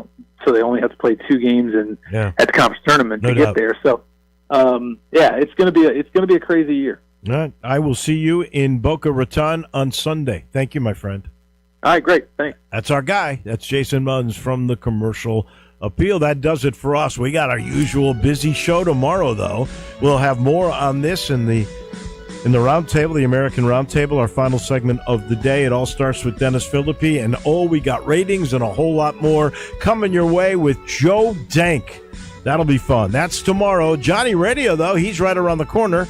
only have to play 2 games at the conference tournament to get there. So, it's going to be a crazy year. All right. I will see you in Boca Raton on Sunday. Thank you, my friend. All right, great. Thanks. That's our guy. That's Jason Munz from the Commercial Appeal. That does it for us. We got our usual busy show tomorrow, though. We'll have more on this in the roundtable, the American Roundtable, our final segment of the day. It all starts with Dennis Philippi, and we got ratings and a whole lot more coming your way with Joe Dank. That'll be fun. That's tomorrow. Johnny Radio, though, he's right around the corner.